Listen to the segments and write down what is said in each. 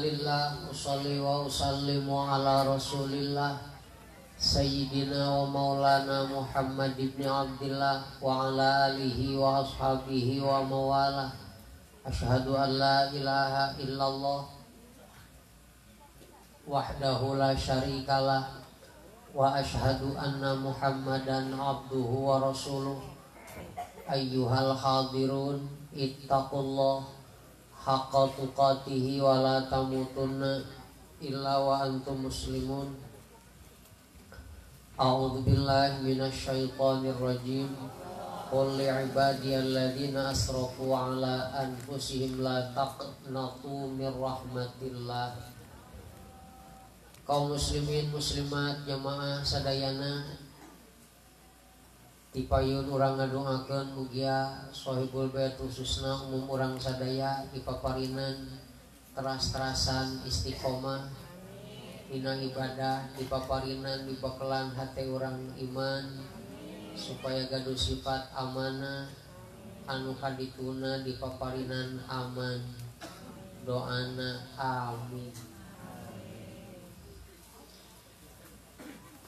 Alhamdulillah, usolli wa usallimu ala rasulillah Sayyidina wa maulana Muhammad ibn Abdillah wa ala alihi wa ashabihi wa mawalah. Ashhadu an la ilaha illallah wahdahu la syarikalah wa ashhadu anna Muhammadan abduhu wa rasuluh. Ayyuhal hadirun ittaqullah haqqa tuqatihi wa la tamutunna illa wa antum muslimun. A'udzu billahi minasy syaithanir rajim. Qul li ibadiyalladzina asrafu ala anfusihim la taqnatu mir rahmatillah. Kaum muslimin muslimat jamaah sadayana dipayun urang ngadoakeun mugia Sohibul Bait khususna umum urang sadaya dipaparinan teras-terasan istiqomah dina ibadah, dipaparinan dibakelan hate urang iman supaya gaduh sifat amanah anu kadituna dipaparinan aman. Doana amin.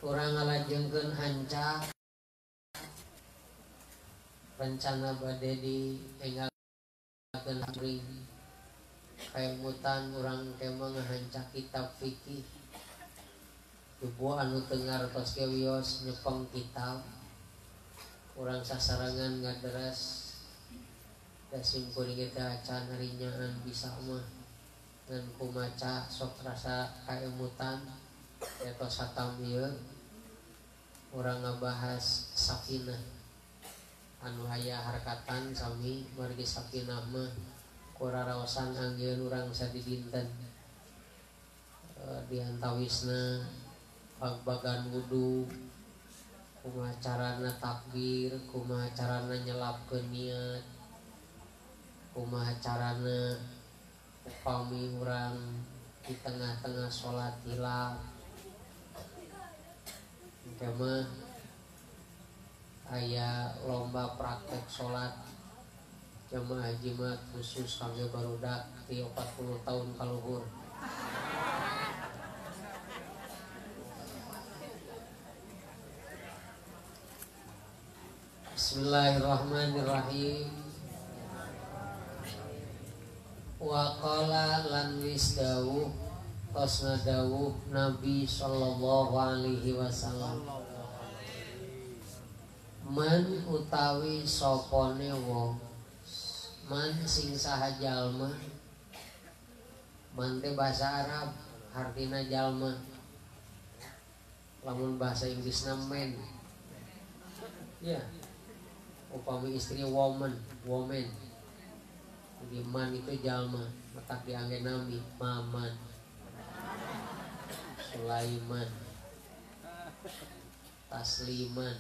Urang ngalajengkeun hancak rencana bade di enggalkeun ring kaemutan urang kemah ngahancak kitab fikih tubuh anu tengar tos kewios nyepeng kitab urang sasarangan ngaderas da simpul kita acan harinyaan bisa mah ngan kumaca sok rasa kaemutan etos hatam ieu urang ngabahas sakinah anu aya harkatan sami margi sakinah mah kuraraosan anggeun urang sadidinten diantawisna bagbagan wudu kumaha carana takbir kumaha carana nyelapkeun niat kumaha carana upami urang di tengah-tengah salat hilaf kemah aya lomba praktek sholat jamaah jimat khusus kangge barudak di 40 tahun kaluhur. Bismillahirrahmanirrahim. Wa qala lan wis dawuh tosna dawuh Nabi sallallahu alaihi wasallam, man utawi sopone wong man sing saha jalma man teh bahasa Arab artina jalma lamun bahasa Inggrisna man ya upami istri woman jadi man itu jalma letak diangge nami Maman Sulaiman Tasliman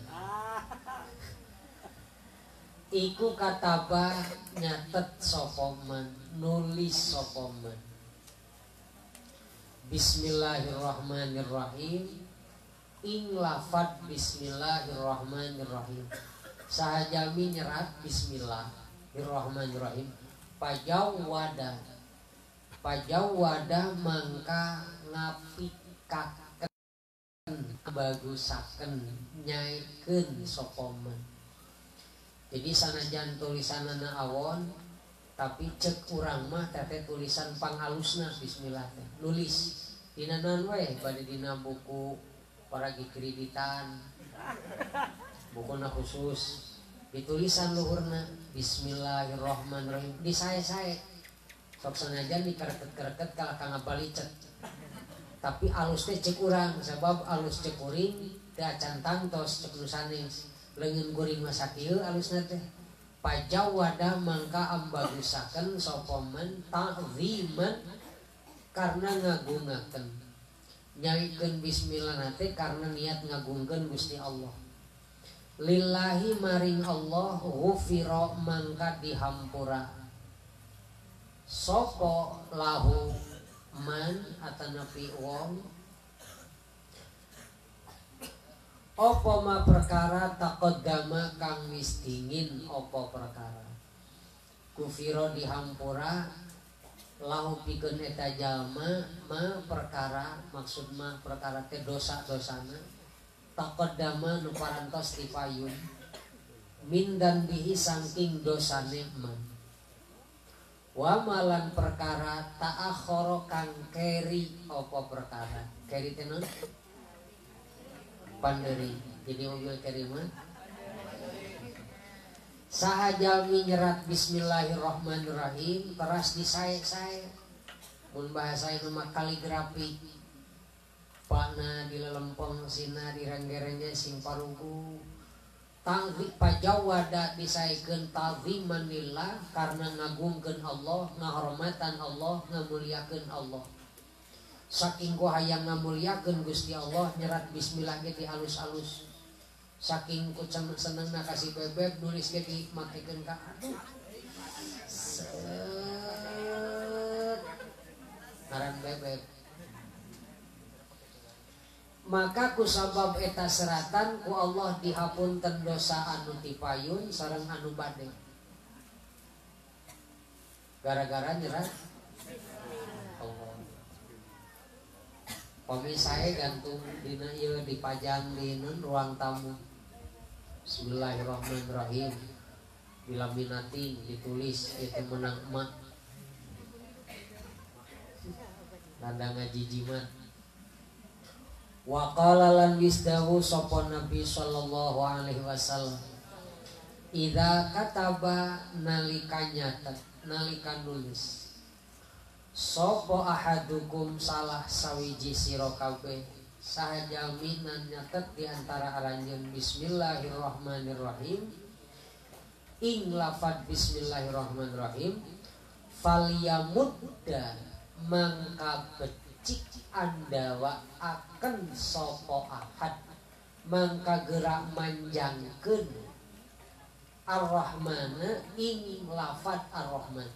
iku kataba nyatet sopoman nulis sopoman Bismillahirrahmanirrahim ing lafad Bismillahirrahmanirrahim sahajami nyerat Bismillahirrahmanirrahim pajawada mangka ngapikaken bagusaken nyaikeun sopoman. Jadi sanajan tulisanana awon tapi cek urang mah teh tulisan pangalusna bismillah teh nulis dina naon we bade dina buku para kreditan bukuna khusus ditulisan luhurna Bismillahirrahmanirrahim di sae-sae sok sanajan dikereket-kereket ka ngabalicet tapi alus teh cek urang sabab alus cek kuring teh acan tangtos cek nusanes leungeun kuring mah sakieu alusna teh pajawada mangka ambagusaken sapa man ta'ziman karena ngagungaken nyaikeun bismillah teh karena niat ngagungkeun Gusti Allah lillahi maring Allah ghufira mangka dihampura sapa lahu man atanapi wong apa ma perkara taqaddama kang wis dingin apa perkara kufiro dihampura lahu pikeun eta jalma ma perkara maksud mah perkara teh dosa-dosana taqaddama nu parantos dipayun min dan bihi saking dosane man wa malan perkara ta'akhara kang keri apa perkara keri teh naon panderi jadi mobil keri mah saha jalmi nyerat bismillahirrahmanirrahim teras disae-sae mun bahasa ieu mah kaligrafi pana di lelempong sina direnggerenya sing parugu tangri pajawada disaekeun ta'ziman lillah karena ngagungkeun Allah ngahormatan Allah ngamuliakeun Allah saking ku hayang ngamuliakeun Gusti Allah nyerat bismillah ge di alus-alus saking ku senengna kasih bebek nulis ge dimakekeun ka aduh set ngaran bebek maka ku sabab eta seratan ku Allah dihapunten dosa anu tipayun sareng anu bade gara-gara nyerat Allah pami sae gantung dina ieu dipajang di ruang tamu bismillahirrahmanirrahim bilaminating ditulis itu menang emak tanda ngaji jimat wa qala lan wisdawu sapa nabi sallallahu alaihi wasallam idza kataba nalika nyata nalika nulis sapa ahadukum salah sawiji sira kabeh sahaja minan nyatet di antara aranjeun bismillahirrahmanirrahim ing lafad bismillahirrahmanirrahim falyamudda mangka becik andawa akan sopo ahad mangka gerak manjangkeun ar-rahmana ing lafad ar-rahman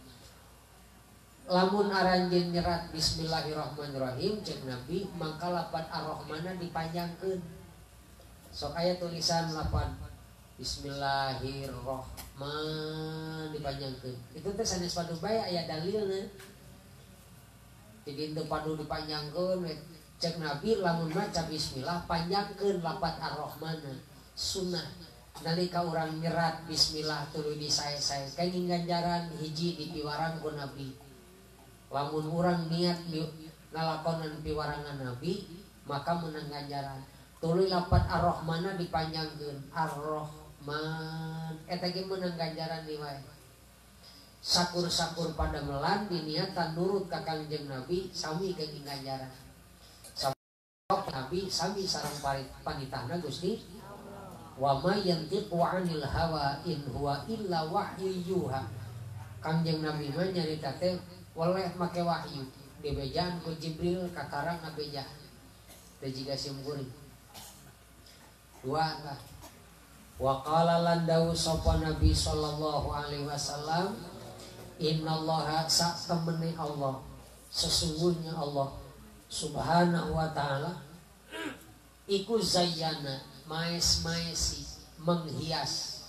lamun aranjeun nyerat bismillahirrahmanirrahim cek nabi mangka lafad ar-rahmana dipanjangkeun sok aya tulisan lafad bismillahirrahman dipanjangkeun itu teh sanes padu bae aya dalilna jadi itu padu dipanjangkeun cek nabi lamun maca bismillah panjangkeun lafaz ar-rahmana sunnah nalika urang nyerat bismillah tuluy disae-sae kenging ganjaran hiji dipiwarang ku nabi lamun urang niat ngalakonan piwarangan nabi maka menang ganjaran tuluy lafaz ar-rahmana dipanjangkeun ar-rahman eta ge menang ganjaran di wae sakur-sakur pada melan diniatan nurut ka Kangjeng Nabi sami kenging ganjaran sabab Nabi sami sareng panitahna Gusti wa ma yantiqu 'anil hawa in huwa illa wahyu yuha Kangjeng Nabi mah nyarita teh oleh make wahyu dibejaan ku Jibril kakarang ngabeja teh jiga simkuring dua lah wa qala lan dawu sapa Nabi sallallahu alaihi wasallam innallaha sak temene Allah sesungguhnya Allah subhanahu wa ta'ala iku zayyana maes-maesi menghias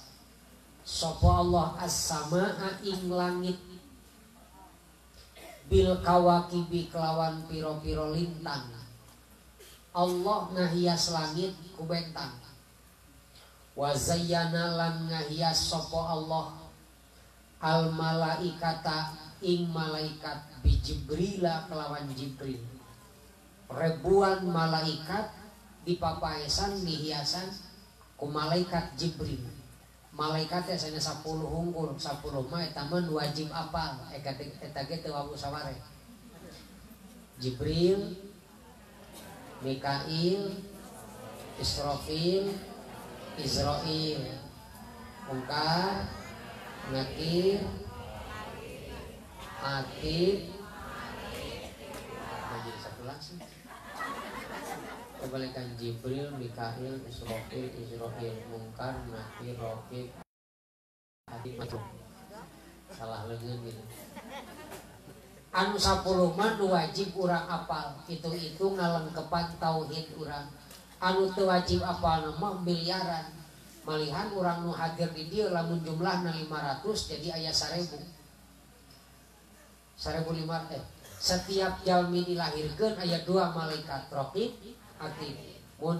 sapa Allah as-samaa ing langit bil kawakibi kelawan piro-piro lintang Allah ngahias langit ku bentang wa zayyana lan ngahias sapa Allah al malaikata ing malaikat bi Jibrila kelawan Jibril ribuan malaikat dipapaesan dihiasan ku malaikat Jibril malaikatnya sana 10 unggul 10 mah eta mah wajib apal eta ge teu wabu saware Jibril Mikail Israfil Israil Munkar Nakir Atid jadi satu langsung kebalikan Jibril, Mikail, Israfil, Munkar, Nakir, Raqib Atid salah leungeun gitu anu 10 mah wajib urang apal itu ngalengkepan tauhid urang anu teu wajib apal mah miliaran malihan urang nu hadir di dieu lamun jumlahna 500 jadi aya 1000 setiap jalmi dilahirkan aya 2 malaikat raqib atid mun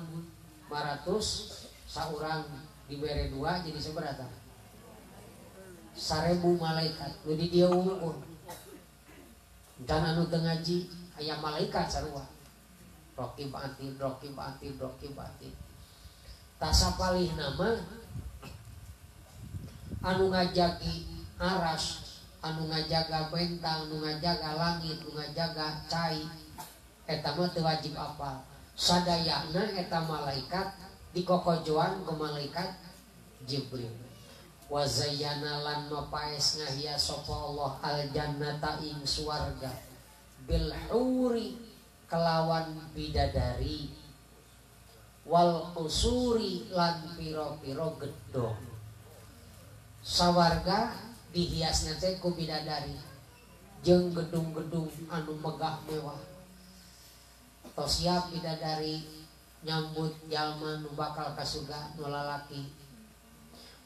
500 saurang dibere 2 jadi seberapa 1000 malaikat nu di dieu unggul dan anu teu ngaji aya malaikat sarua raqib atid raqib atid raqib atid tasapalih nama anu ngajagi aras anu ngajaga bentang anu ngajaga langit anu ngajaga cai eta mah teu wajib apal sadayana eta malaikat dikokojoan ke malaikat Jibril wa zayyana lan mapaes ngahias sapa Allah al jannata ing suarga bil huri kelawan bidadari wal usuri lan piro-piro gedong sawarga dihiasnya teh ku bidadari jeung gedung-gedung anu megah mewah tos siap bidadari nyambut jalma nu bakal kasuga nu lalaki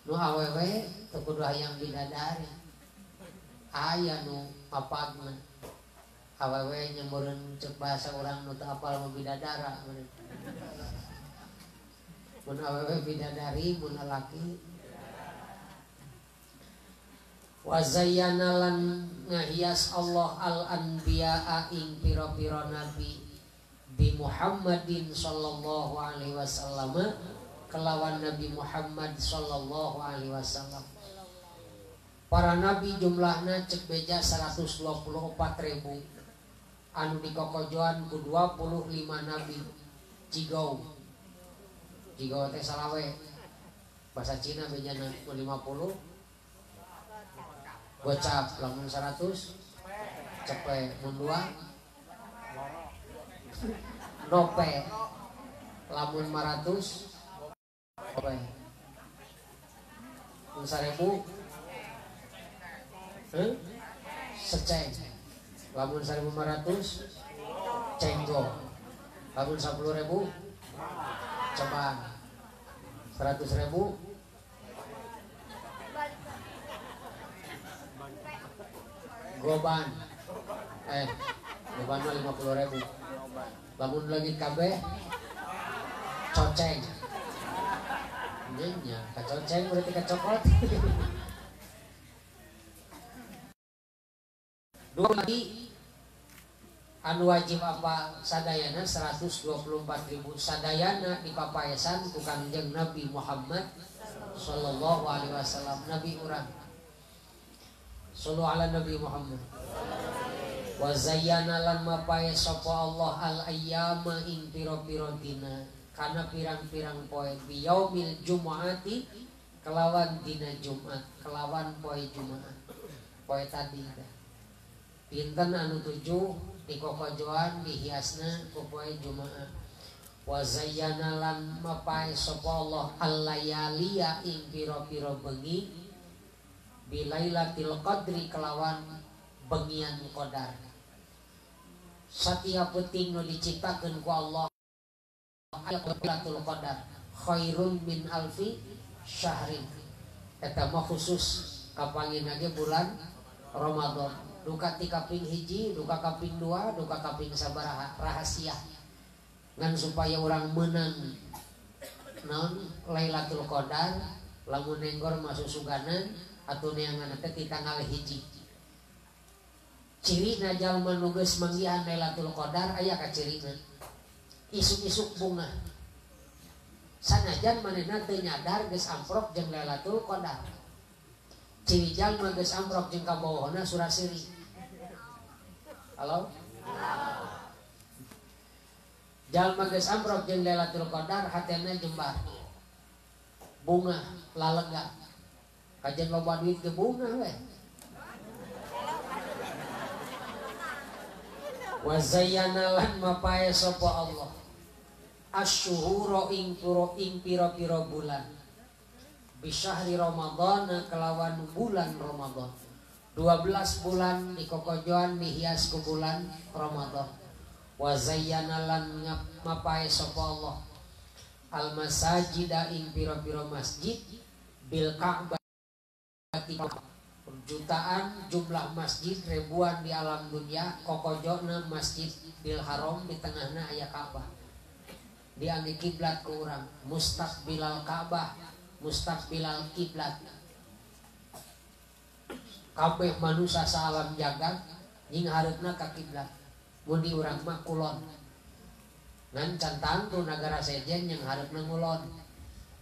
nu awewe teu kudu hayang bidadari aya nu apagna awewe nyameureun ceuk bahasa urang nu teu apal mah bidadara mun awewe bidadari mun lalaki wa zayyana lan ngahias Allah al anbiya'a ing pira-pira nabi bi Muhammadin sallallahu alaihi wasallam kelawan Nabi Muhammad sallallahu alaihi wasallam para nabi jumlahna cek beja 124.000 anu dikokojoan ku 25 nabi jigau teh salawe bahasa Cina bejana 50 gocap lamun 100 cepet mun 2 dope lamun 500 dope mun 1000 seceng lamun 1500 cenggo lamun 10.000 cobaan 100.000 goban goban mah 50.000 lamun lagi kabeh coceng nya kacoceng berarti kacokot dua lagi anu wajib apa sadayana 124.000 sadayana dipapaesan ku Kangjeng Nabi Muhammad sallallahu alaihi wasallam nabi urang sallu ala Nabi Muhammad wa zayyana lan mapae sapa Allah al ayyama ing pira-pira dina kana pirang-pirang poe bi yaumil jumuati kelawan dina Jumat kelawan poe Jumat poe tadi pinten anu 7 dikokojoan dihiasna ku poe Jumat wa zayyana lan mapae sapa Allah al layaliya ing pira-pira bengi bilailatil qadri kelawan bengian qadar setiap penting nu diciptakeun ku Allah Lailatul Qadar khairun min alfi syahrin eta mah khusus kapangina ge bulan Ramadan duka ti kaping hiji duka kaping 2 duka kaping sabaraha rahasia ngan supaya orang menang naon Lailatul Qadar lamun nenggor masuk suganan atau neangan teh di tanggal hiji cirina jalma nu geus manggihan Lailatul Qadar aya ka cirina isuk-isuk bunga sanajan manehna teu nyadar geus amprok jeung Lailatul Qadar ciri jalma geus amprok jeung kabohona surasiri halo jalma geus amprok jeung Lailatul Qadar hatena jembar bunga lalega kajian loba duit ke bunga we wa zayyana lan mapae sapa Allah asyuhura ing pira-pira bulan bisyahri Ramadan kelawan bulan Ramadan 12 bulan dikokojoan dihias ku bulan Ramadan wa zayyana lan mapae sapa Allah al masajida ing pira-pira masjid bil Ka'bah jutaan jumlah masjid, ribuan di alam dunia, kokojona masjid bil haram di tengahna aya Ka'bah. Diangge kiblat ke urang, mustaqbilal Ka'bah, mustaqbilal kiblat. Kabeh manusia salam jagat nying hareupna ka kiblat. Mun di urang mah kulon. Ngan cantang tu nagara sejen yang hareupna ngulon.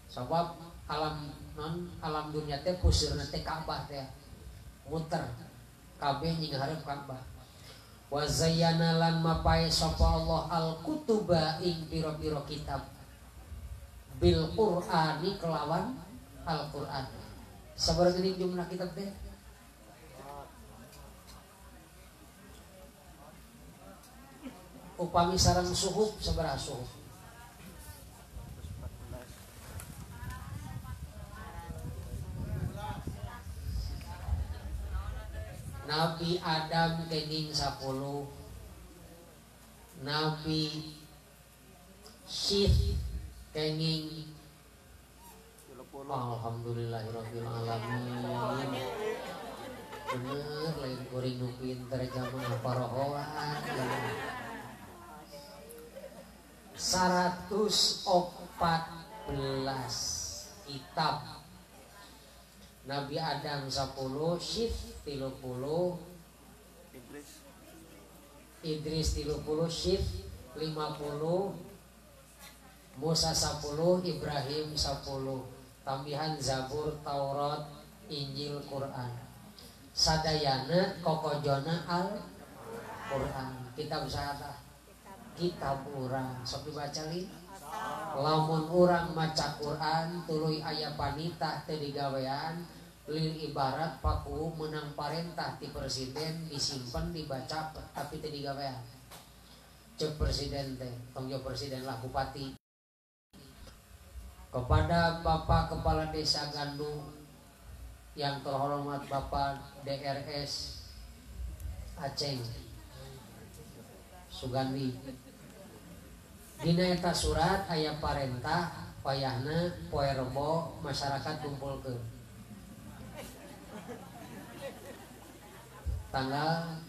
Sabab alam dunia teh puseurna teh Ka'bah teh. Muter kabeh nying hareup Ka'bah. Wa zayyana lan mapae sapa Allah al-kutuba ing pira-pira kitab bil Qur'ani kelawan Al-Qur'an. Sabaraha geuning jumlah kitab teh? Upami sareng suhuf sabaraha suhuf? Nabi Adam kenging 10, Nabi Syith kenging alhamdulillahirabbil alamin. Bener lain kuring nu pinter jamaah parohoan. 114 kitab. Nabi Adam 10, Syith 30, Idris 30, Syith 50, Musa 10, Ibrahim 10. Tambihan Zabur, Taurat, Injil, Quran. Sadayana kokojona Al-Quran. Kitab saha? Kitab urang. Sok dibaca li. Lamun urang maca Quran tuluy aya panitah teu digawean lil ibarat paku menang parentah ti presiden disimpen dibaca tapi teu digawean. Cek presiden teh tong jawab presiden lah bupati. Kepada Bapak Kepala Desa Gandung yang terhormat Bapak DRS Aceh Sugandi, dina eta surat aya parentah payahna poe Rebo masyarakat kumpulkeun tanggal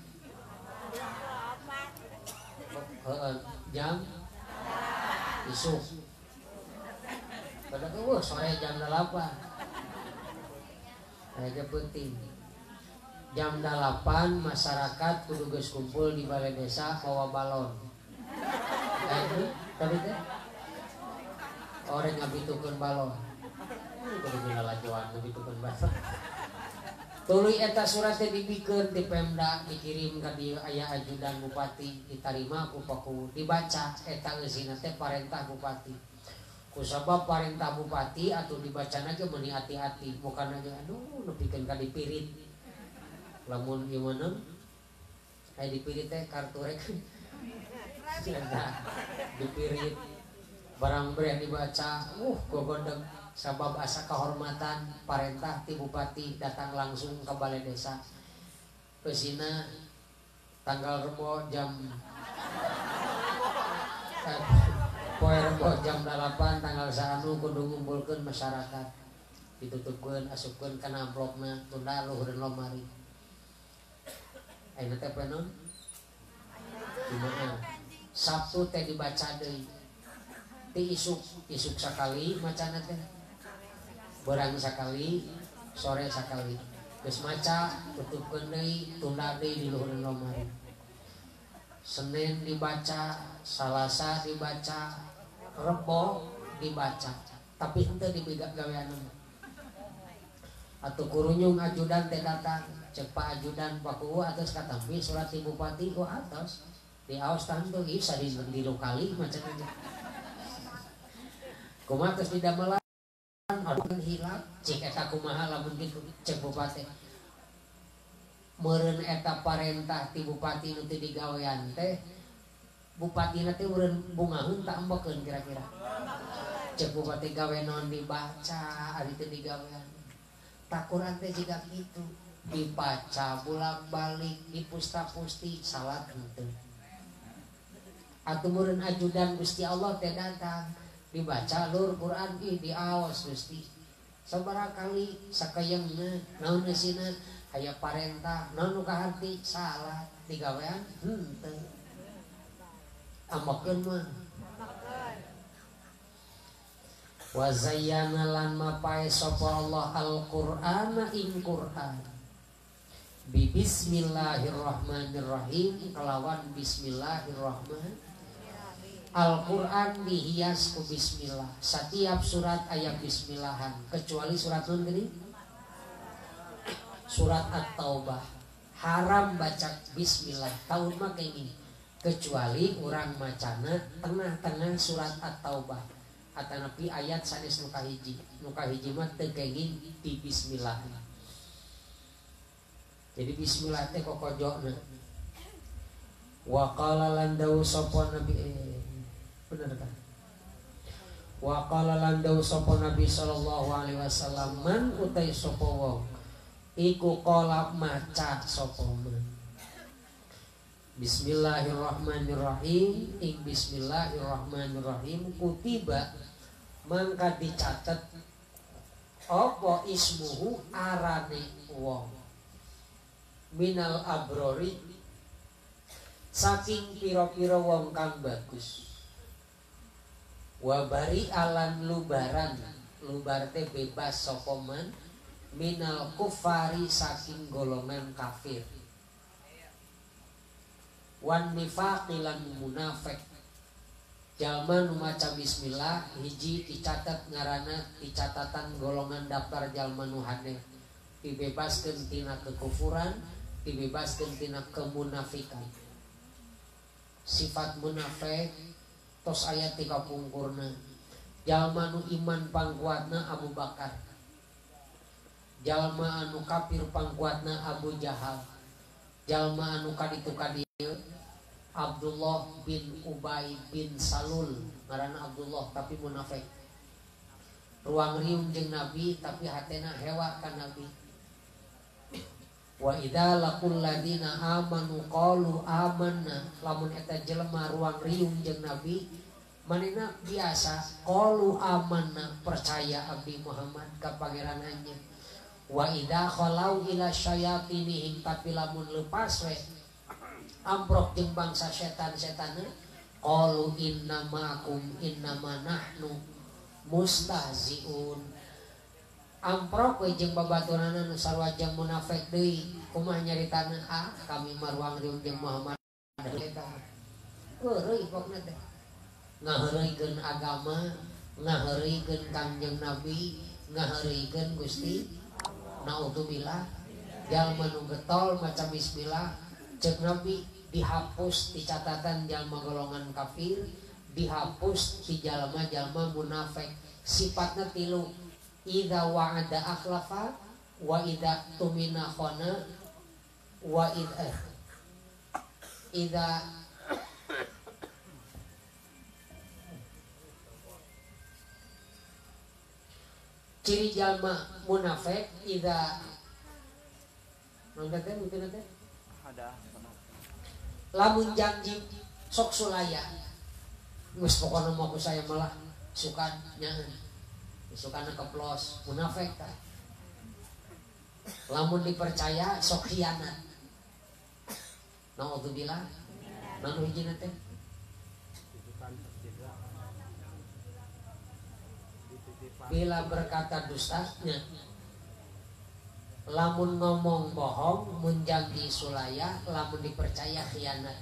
jam isuk pada sore jam 8 aja penting jam 8 masyarakat kudu geus kumpul di balai desa bawa balon. Tadi teh orang ngabitukeun balon. Kudu ngalajoan ngabitukeun balon. Tuluy eta surat teh dibikeun ti Pemda dikirim ka dieu aya ajudan bupati ditarima ku paku dibaca eta eusina teh parentah bupati. Kusabab parentah bupati atuh dibacana ge meuni hati-hati bukan aja aduh nepikeun ka dipirit. Lamun ieu meuneung aya dipirit teh kartu rek. Dipirit barang bere dibaca gogondeng sabab asa kehormatan parentah ti bupati datang langsung ke balai desa pesina tanggal Rebo jam poe Rebo jam 8 tanggal 1 kudu ngumpulkeun masyarakat ditutupkeun asupkeun kana amplopna tunda luhureun lomari ayeuna teh poe naon Jumaah Sabtu teh dibaca deui ti isuk sakali macana teh beurang sakali sore sakali geus maca tutupkeun deui tunda deui di luhureun lomari. Senin dibaca, Salasa dibaca, Rebo dibaca tapi henteu digawean atuh kurunyung ajudan teh datang cek Pak ajudan paku atas katampi surat ti bupati atas di aos tantu bisa di lokali macam aja kumaha terus didamelan orang hilap cek eta kumaha lamun kitu cek bupati meureun eta parentah ti bupati nu teu digawean teh bupatina teh meureun bungaheun tak embekeun kira-kira cek bupati gawe naon dibaca ari teu digawean tak Quran teh jiga kitu dibaca bolak-balik dipusta-pusti salat henteu atuh meureun ajudan Gusti Allah teh datang dibaca lur Quran di aos Gusti sabaraha kali sakayeungna naon eusina aya parentah naon nu kaharti salat digawean henteu ambakeun mah wa zayyana lan mapae sapa Allah Al-Qur'ana ing Qur'an bi bismillahirrahmanirrahim kelawan bismillahirrahmanirrahim. Al-Qur'an dihias ku bismillah. Setiap surat ayat bismillahan kecuali surat nun gini surat At-Taubah haram baca bismillah tahun mah kayak gini kecuali orang macana tengah-tengah surat At-Taubah atanapi ayat sanes nu kahiji mah teu kenging di bismillah. Jadi bismillah teh kokojona wa qala lan dawu sapa nabi bener kan wa qala lan dawu sapa nabi sallallahu alaihi wasallam man utai sapa wong iku qala maca sapa man bismillahirrahmanirrahim ing bismillahirrahmanirrahim kutiba mangka dicatet apa ismuhu arane wong minal abrori saking piro-piro wong kang bagus wabari alan lubaran lubar teh bebas sapa man minal kufari saking golongan kafir wan nifaqi lan munafik jalma nu maca bismillah hiji dicatat ngaranna di catatan golongan daftar jalma nu hade dibebaskeun tina kekufuran dibebaskeun tina kemunafikan. Sifat munafik tos ayat 3 pungkurna jalma nu iman pangkuatna Abu Bakar jalma anu kafir pangkuatna Abu Jahal jalma anu kaditu kadieu Abdullah bin Ubay bin Salul ngaranna Abdullah tapi munafik ruang riung jeung Nabi tapi hatena hewa ka Nabi. Wa idza laqul ladina amanu qalu amanna lamun eta jelema ruang riung jeung Nabi manehna biasa qalu amanna percaya abdi Muhammad ka pangerananya. Wa idza khalau ila syayatinihim tapi lamun leupas we amprok jeung bangsa setan-setanna qalu innamakum innama nahnu mustahziun amprok we jeung babaturanna nu sarua jeung munafik deui kumaha nyaritana kami maruang riung jeung Muhammad eta eueuy pokna teh ngaheureuikeun agama ngaheureuikeun Kangjeng Nabi ngaheureuikeun Gusti naudzubillah jalma nu getol maca bismillah ceuk Nabi dihapus di catatan jalma golongan kafir dihapus di jalma-jalma munafik sifatna tilu idza wa'ada akhlafa wa idza tumina khana wa idza ciri jalma munafik idza mangkate mungkin teh lamun janji sok sulaya geus pokona mah ku saya malah suka nyahan sukana keplos munafik ta lamun dipercaya sok khianat naudzubillah manu hijina teh bila berkata dustanya lamun ngomong bohong menjanji sulaya lamun dipercaya khianat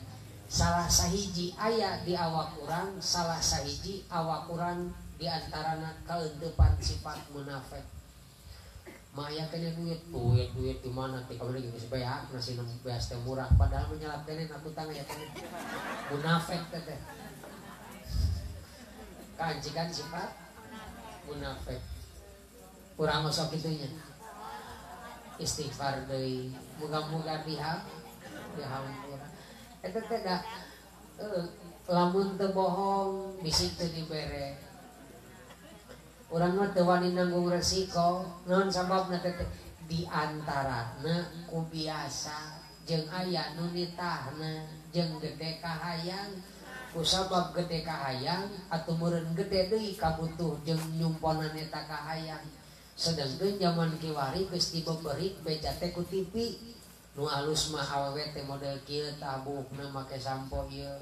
salah sahiji aya di awak urang salah sahiji awak urang di antarana kauntupan sifat munafik. Maya kena duit di mana teh kalau lagi geus beak nasi nu beas teh murah padahal menyalap kene aku tang aya kene munafik teh. Kancikan sifat munafik. Urang sok kitu nya. Istighfar deui, muga-muga dihampura. Eta teh da lamun teu bohong bisik teu dibere. Urang mah teu wani nanggung resiko naon sababna teh di antarana ku biasa jeung aya nu nitahna jeung gede kahayang ku sabab gede kahayang atuh meureun gede deui kabutuh jeung nyumponan eta kahayang sedangkan zaman kiwari geus dibeberi beja teh ku TV nu alus mah awewe teh model kieu tah buukna make sampo ieu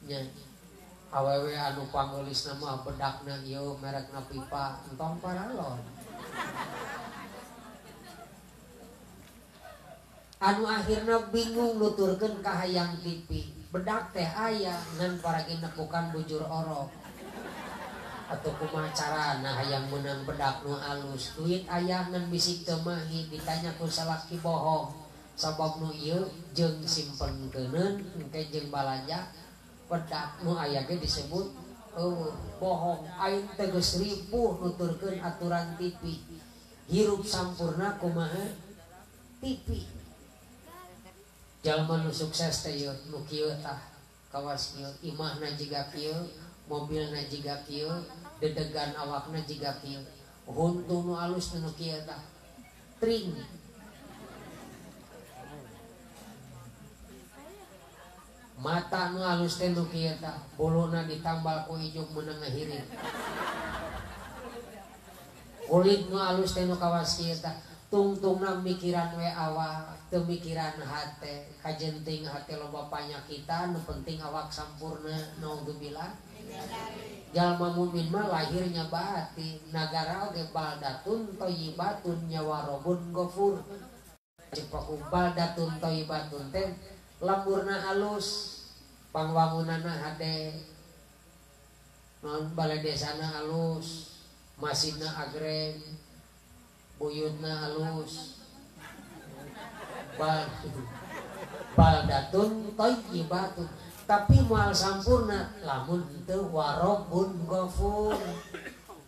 nya awewe anu panggeulisna mah bedakna ieu merekna Pipa entong paralon anu akhirna bingung nuturkeun ka hayang TV bedak teh aya ngan paragi nekukan bujur orok atau kumaha carana hayang menang bedak nu alus duit aya ngan bisik teu mahi ditanya ku salaki bohong sabab nu ieu jeung simpenkeuneun engke jeung balanja bedak nu aya ge disebut bohong aing teh geus ripuh nuturkeun aturan TV hirup sampurna kumaha TV jalma nu sukses teh ieu nu kieu tah kawas kieu imahna jiga kieu mobilna jiga kieu dedegan awakna jiga kieu huntu nu alus nu kieu tah tring mata nu alus teh nu kieu tah buluna ditambal ku ijuk meunang ngahiring kulit nu alus teh nu kawas kieu tah tungtungna mikiran we awak teu mikiran hate kajenting hate loba panyakitan nu penting awak sampurna naudzubillah jalma mukmin mah lahirnya batin nagara oge baldatun thayyibatun nyawarobun ghafur cepaku baldatun thayyibatun teh lamurna halus pangwangunana hade non balai desana halus masjidna agreng buyutna halus baldatun thayyibatun tapi moal sampurna lamun teu warobun ghafur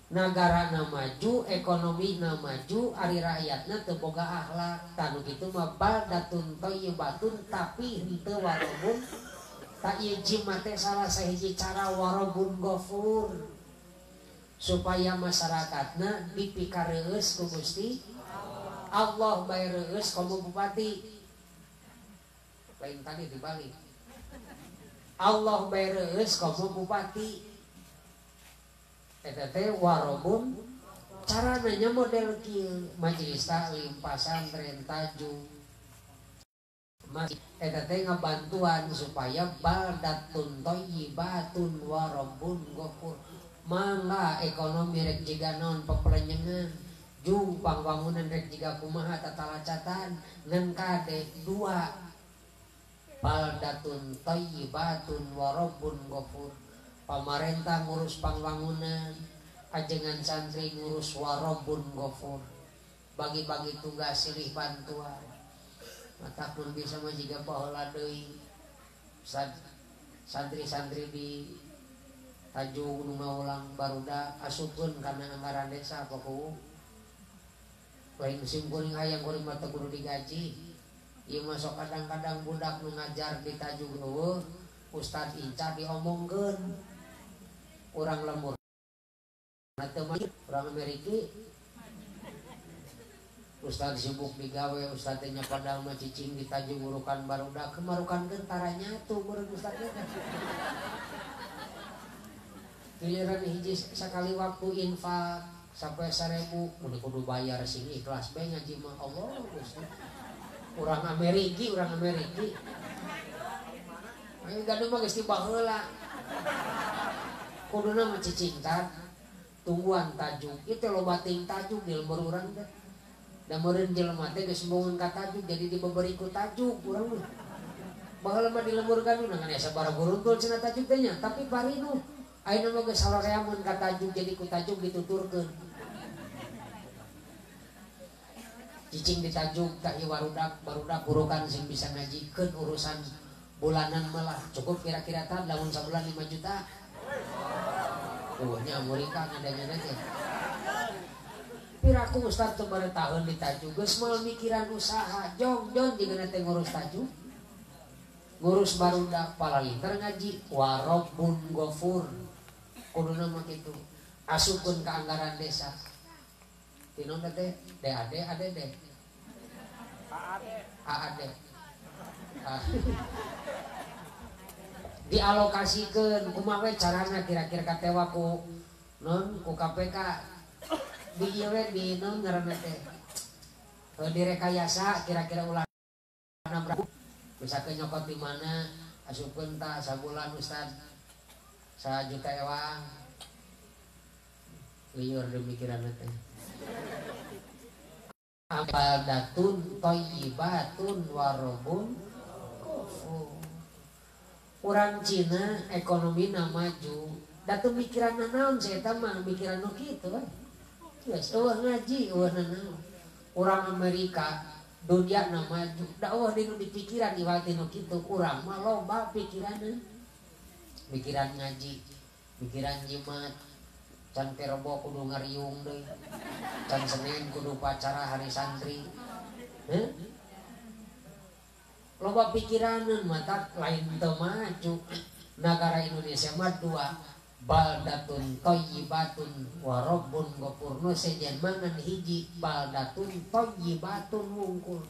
nagarana maju ekonomina maju ari rakyatna teu boga akhlak tanu kitu mah baldatun thayyibatun tapi henteu warobun ta ieu jimat teh salah sahiji cara warobun ghafur supaya masyarakatna dipikareus ku Gusti Allah bae reus komo bupati lain tadi dibalik Allah bae reus komo bupati eta teh warobun carana nya model kieu majelis taklim pasantren tajung eta teh ngabantuan supaya baldatun thayyibatun warobun ghafur mangga ekonomi rek jiga naon pepelenjengan jung pangwangunan rek jiga kumaha tatalacatan ngan kade dua baldatun thayyibatun warobun ghafur pamarentah ngurus pangwangunan ajengan santri ngurus warobun ghafur bagi-bagi tugas silih bantuan mata pun bisa mah jiga baheula deui santri-santri di Tajung nu ngaulang barudak asupkeun kana anggaran desa pokok lain musim kuring hayang kuring mah teu kudu digaji ieu mah sok kadang-kadang budak nu ngajar di Tajung eueuh Ustad Inca diomongkeun urang lembur na teu mah urang Amerika Ustad sibuk digawe Ustad teh nya padahal mah cicing di Tajung urukan barudak kemarukankeun taranya tuh meureun Ustad teh giliran hiji sakali waktu infak sampai 1000 mun kudu bayar sing ikhlas bae ngaji mah Allah Gusti urang Amerika ayo gaduh mah geus dibaheula kuduna mah cicingkan tungguan tajuk ieu teh loba ting tajuk di lembur urang teh da meureun jelema teh geus mboeun ka tajuk jadi dibeberi ku tajuk urang mah baheula mah di lembur gaduh nangan asa bara guruntul cenah tajuk teh nya tapi parinu ayeuna mah geus sarareamun ka tajuk jadi ku tajuk dituturkeun cicing ditajuk ka ieu barudak urukan sing bisa ngajikeun urusan bulanan malah cukup kira-kira tah lamun sabulan 5 juta tuh nya Amerika ngadanya teh piraku Ustaz teu baretaheun ditajuk geus moal mikiran usaha jong jeung teh ngurus tajuk ngurus barudak palalintar ngaji warobun ghafur kuduna mah kitu asupkeun ka anggaran desa tinu teh DAD ADD AAD dialokasikeun kumaha we carana kira-kira katewa ku non ku KPK di ieu di naon ngaranna teh direkayasa kira-kira ulah bisa ke nyokot di mana asupkeun ta sabulan Ustad 1 juta ewang liur demikiran teh abadatun thayyibatun warobun urang Cina ekonomi na maju datu mikiran naon saya mah mikiran nu kitu geus eueuh ngaji eueuh naon urang Amerika dunia na maju da eueuh di nu dipikiran iwati nu kitu urang mah loba pikiranna pikiran ngaji pikiran jimat can Rebo kudu ngariung deui can Senin kudu upacara hari santri loba pikiranan mata lain teu maju negara Indonesia mah 2 baldatun thayyibatun wa rabbun ghafur nu sejen mangan hiji baldatun thayyibatun wungkul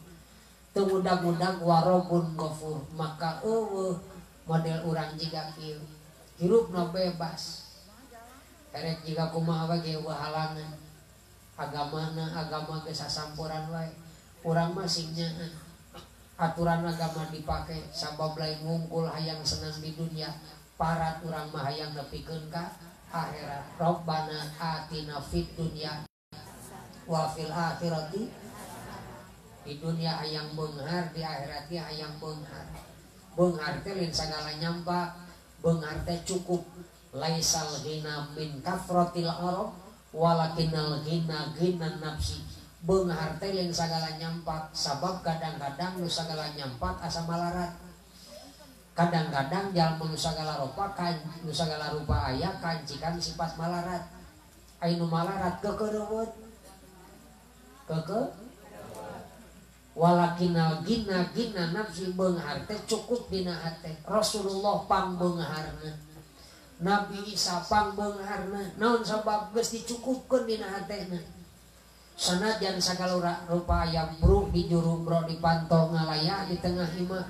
teu mudag-mudag wa rabbun ghafur maka eueuh model urang jiga kieu hirupna bebas erek jika kumaha bage halangan agama geus sasampuran wae urang mah sing nyaan aturan agama dipake sabab lain ngungkul hayang senang di dunia parat urang mah hayang nepikeun ka akhirat Rabbana atina fid dunya wa fil akhirati di dunia hayang beunghar di akhirat ge hayang beunghar teh lain sagala nyampa beunghar teh cukup laisal ghina min kafratil arab walakinnal ghina ghinan nafsi beunghar teh lain sagala nyampak sabab kadang-kadang nu sagala nyampak asa malarat kadang-kadang jalma nu sagala rupa kan nu sagala rupa aya kancikan sifat malarat anu malarat kekereuweut walakinnal ghina ghinan nafsi beunghar teh cukup dina hate Rasulullah pangbeungharna Nabi Isa pangbeungharna naon sabab geus dicukupkeun dina hatena sanajan sagala rupa aya bruk di juru bro dipantau ngalaya di tengah imah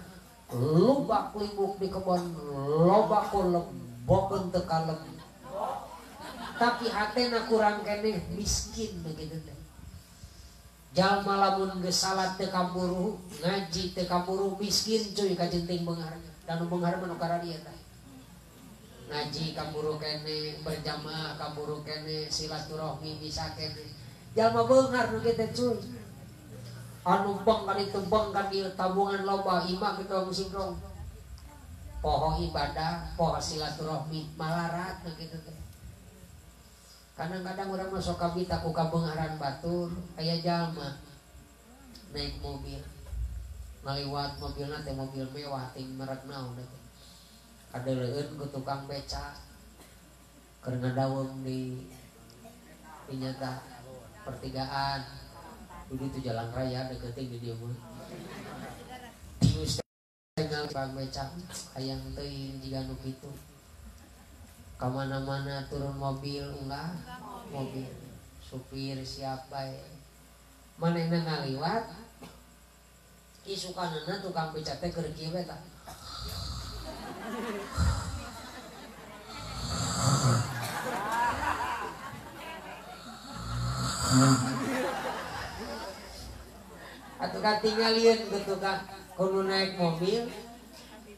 lubak libuk di kebon loba kulep bokeun teu kalem tapi hatena kurang keneh miskin begitu teh jalma lamun geus salat teu kaburu ngaji teu kaburu miskin cuy kajenting beungharna dan beunghar mah nu karadieu tah ngaji kaburu kene berjamaah kaburu kene silaturahmi bisa kene jalma beunghar nu kitu cuy anu beng ka ditu beng ka dieu tabungan loba imah kitu musibro poho ibadah poho silaturahmi malarat nu kitu teh kadang-kadang urang mah sok kabita ku kabeungharan batur aya jalma naik mobil ngaliwat mobilna teh mobil mewah ting merek naon teh kadeuleun ku tukang beca keur ngadaweung di nyata pertigaan di itu jalan raya deketing di dieu mah tius tengah tukang beca hayang teuing jiga nu kitu ka mana-mana turun mobil enggak mobil supir siapa ya manehna ngaliwat isukanana tukang beca teh keur kieu we tah atuh katingalieun ku tukang kudu naik mobil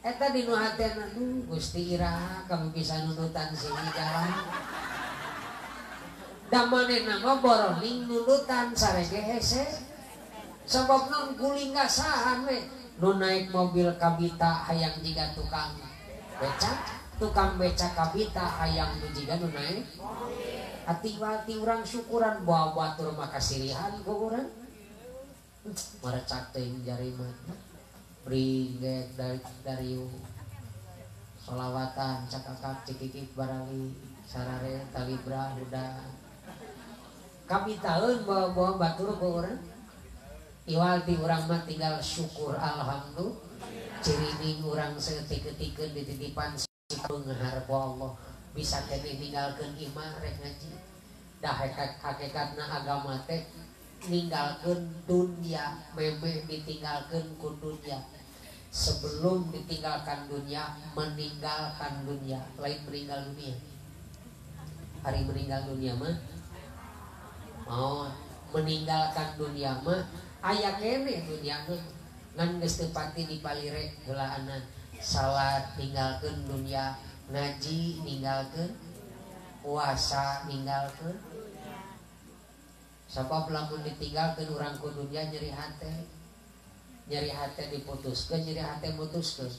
eta dinu hatena Gusti iraha kami bisa nunutan sini jalan da manehna mah boroning nunutan sarege hese sabab naon guling gasahan we nu naik mobil kabita hayang jiga tukang beca kabita hayang nu jiga nu naik hati-hati urang syukuran bawa batur makasirihan ku urang marecak teuing jari mah bringgek dari solawatan cakakak cikikik barali sarare talibra udah kami tahun bawa batur ke orang iwalti orang mah tinggal syukur alhamdulillah cirining orang setik-tikeun dititipan beunghar ku Allah bisa kene ninggalkeun imah rek ngaji dah hakikatna agama teh ninggalkeun dunia memeh ditinggalkeun ku dunia sebelum ditinggalkan dunia meninggalkan dunia lain meninggal dunia hari meninggal dunia mah mau meninggalkan dunia mah aya kene dunia mah ngan geus teu pati dipalire heulaanan salat ninggalkeun dunia ngaji ninggalkeun puasa ninggalkeun sabab lamun ditinggalkeun urang ku dunia nyeri hate diputuskeun nyeri hate mutuskeun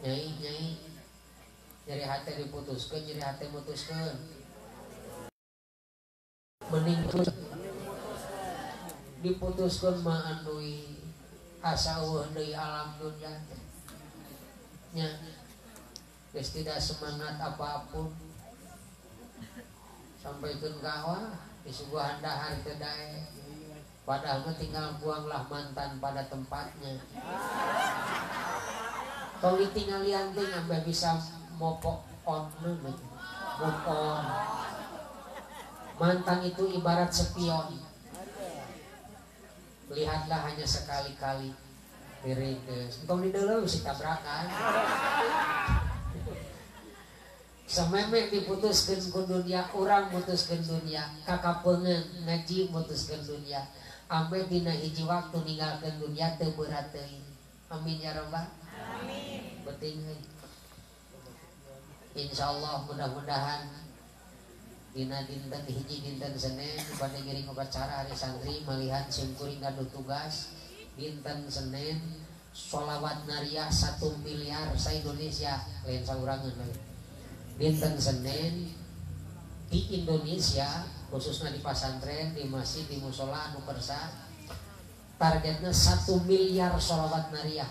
nyai nyeri hate diputuskeun nyeri hate mutuskeun mending diputuskeun mah andui asa eueuh deui alam dunia nya geus tidak semangat apapun sampaikeun ka wah disuguhan dahar teu dae padahal mah tinggal buanglah mantan pada tempatnya tong ditinggalian teh sampai bisa mopok on move on. Mantan itu ibarat spion, lihatlah hanya sekali-kali diringkeus entong di deuleu si tabrakan sameme diputuskeun ku dunia urang mutuskeun dunia kakapeungeun ngaji mutuskeun dunia ampe dina hiji waktu ninggalkeun dunia teu berat teuing amin ya rabbal amin penting insyaallah mudah-mudahan dina dinten hiji dinten Senin pada ngiring upacara hari santri malihan simkuring ngadu tugas dinten Senin sholawat nariyah 1 miliar sa Indonesia lain saurangan lagi dinten Senin di Indonesia khususnya di pasantren di masjid di musola anu persa targetnya 1 miliar sholawat nariyah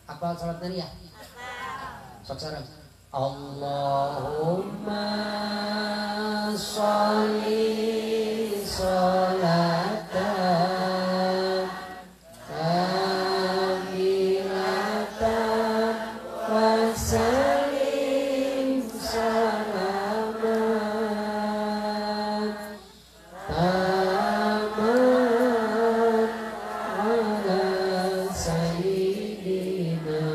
apa sholawat nariyah sok sareng Allahumma sholli sholatan kamilatan wa sallim salaman taman ala sayyidina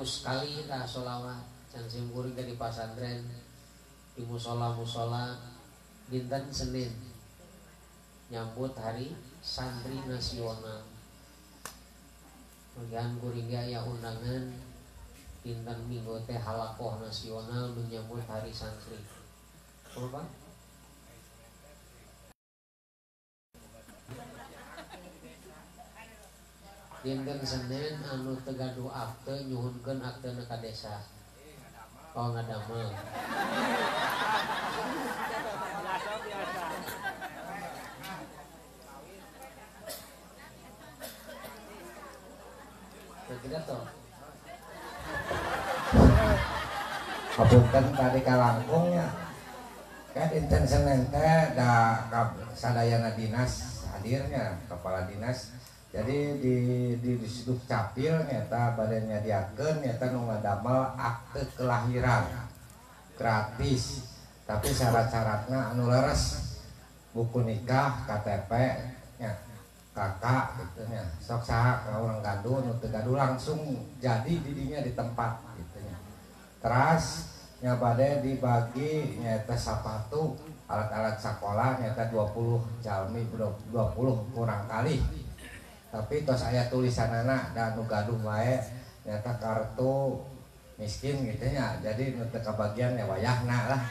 Kali lah sholawat can simkuring di pasantren di musola dinten Senin nyambut hari santri nasional bagian kuring ya undangan dinten Minggu teh halakoh nasional menyambut hari santri apa dinten Senin anu teu gaduh akte nyuhunkeun aktena ka desa. Oh ngadamel. Tidak toh. Kapunten tadi kalangkungnya kan dinten Senin teh da sadayana dinas hadirnya kepala dinas. Jadi di Suduk Capil nyata badannya diakeun nyata nu ngadamel akte kelahiran gratis tapi syarat-syaratna anu leres buku nikah KTP nya kakak gitu nya sok saha ka urang gaduh nu teu gaduh langsung jadi didinya di tempat gitu nya. Teras nya bade dibagi nyata sapatu alat-alat sekolah nyata 20 jalmi 20 kurang kali tapi tos aya tulisanana dan nu gaduh wae nyata kartu miskin gitu nya jadi nu teu kabagian ya wayahna lah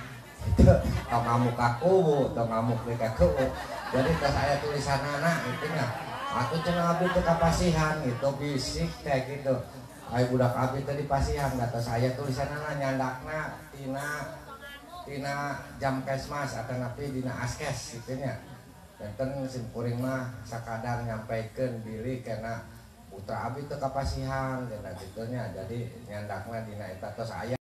itu tong ngamuk kaku tong ngamuk di kaku jadi tos aya tulisanana gitu nya atuh cenah abdi teu kapasihan gitu bisik kayak gitu aya budak abdi teh dipasihan tos aya tulisanana nyandakna tina jam kesmas atau napi dina askes gitu nya. Enten simkuring mah sakadar nyampaikeun diri kena putra abdi teu kapasihan cenah kitu nya jadi nyandakna dina eta tos aya